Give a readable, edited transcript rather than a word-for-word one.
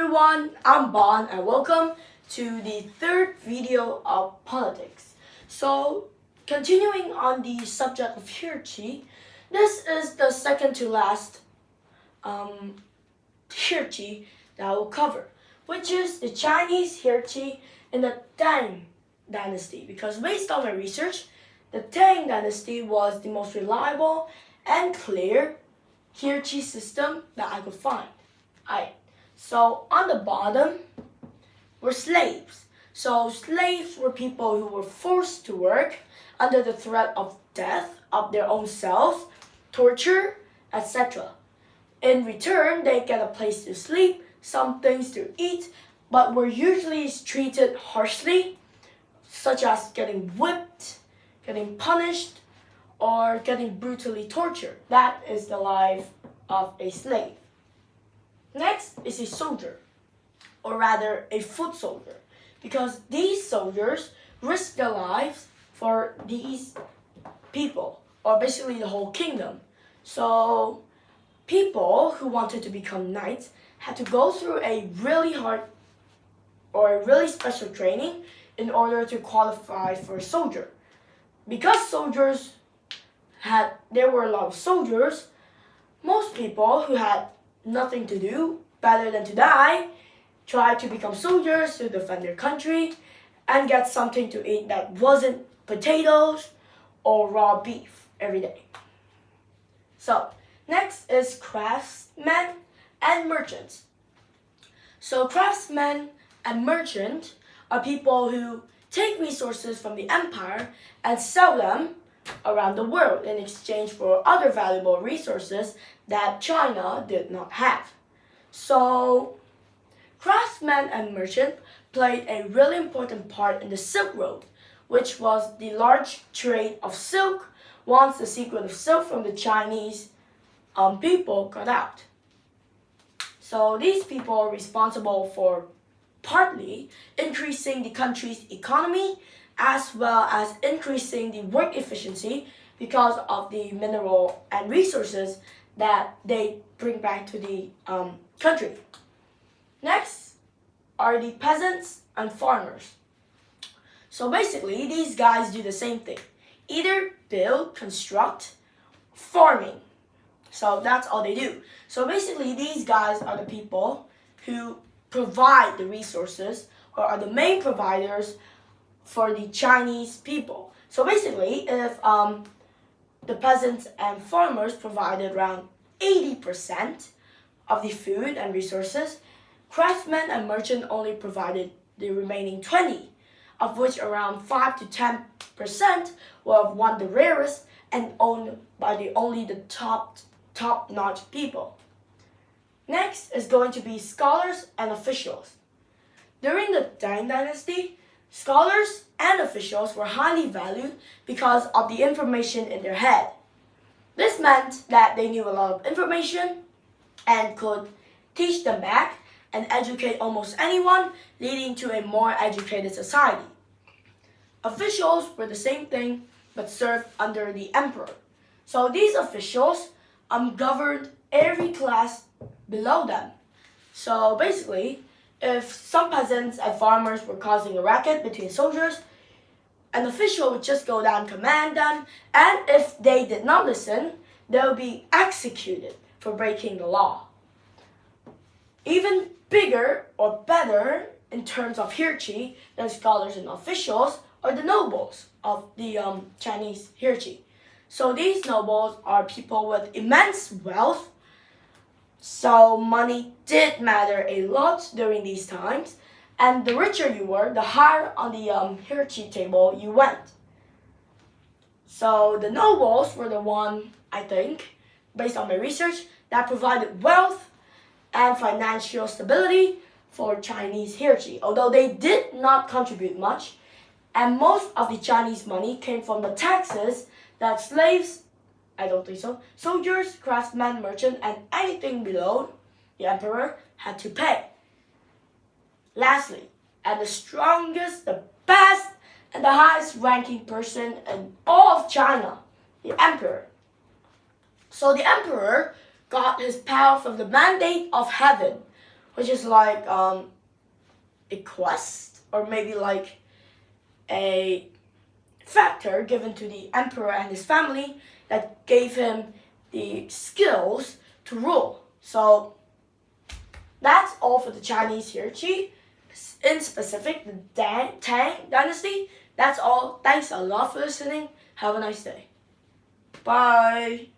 everyone, I'm Bon and welcome to the third video of politics. So, continuing on the subject of Hierchy, this is the second to last Hierchy that I will cover, which is the Chinese Hierchy in the Tang dynasty. Because based on my research, the Tang dynasty was the most reliable and clear Hierchy system that I could find. So on the bottom were slaves. So slaves were people who were forced to work under the threat of death of their own selves, torture, etc. In return, they get a place to sleep, some things to eat, but were usually treated harshly, such as getting whipped, getting punished, or getting brutally tortured. That is the life of a slave. Next is a soldier, or rather a foot soldier, because these soldiers risk their lives for these people, or basically the whole kingdom. So people who wanted to become knights had to go through a really hard or a really special training in order to qualify for a soldier. Because there were a lot of soldiers, most people who had nothing to do better than to die tried to become soldiers to defend their country and get something to eat that wasn't potatoes or raw beef every day. So next is craftsmen and merchants. So craftsmen and merchants are people who take resources from the empire and sell them around the world in exchange for other valuable resources that China did not have. So craftsmen and merchants played a really important part in the Silk Road, which was the large trade of silk once the secret of silk from the Chinese people got out. So these people are responsible for partly increasing the country's economy as well as increasing the work efficiency because of the mineral and resources that they bring back to the country. Next are the peasants and farmers. So basically, these guys do the same thing. Either build, construct, farming. So that's all they do. So basically, these guys are the people who provide the resources or are the main providers for the Chinese people. So basically, if the peasants and farmers provided around 80% of the food and resources, craftsmen and merchants only provided the remaining 20%, of which around 5 to 10% were of one the rarest and owned by only the top-notch people. Next is going to be scholars and officials. During the Tang Dynasty, scholars and officials were highly valued because of the information in their head. This meant that they knew a lot of information and could teach them back and educate almost anyone, leading to a more educated society. Officials were the same thing but served under the emperor. So these officials governed every class below them. So basically, if some peasants and farmers were causing a racket between soldiers, an official would just go down and command them, and if they did not listen, they would be executed for breaking the law. Even bigger or better in terms of hierarchy than scholars and officials are the nobles of the Chinese hierarchy. So these nobles are people with immense wealth. So money did matter a lot during these times, and the richer you were, the higher on the hierarchy table you went. So the nobles were the one, I think, based on my research, that provided wealth and financial stability for Chinese hierarchy, although they did not contribute much, and most of the Chinese money came from the taxes that slaves, I don't think so, soldiers, craftsmen, merchants, and anything below the emperor had to pay. Lastly, and the strongest, the best, and the highest ranking person in all of China, the emperor. So the emperor got his power from the mandate of heaven, which is like a quest, or maybe like a factor given to the emperor and his family that gave him the skills to rule. So that's all for the Chinese Hierchy. In specific, the Tang Dynasty. That's all. Thanks a lot for listening. Have a nice day. Bye.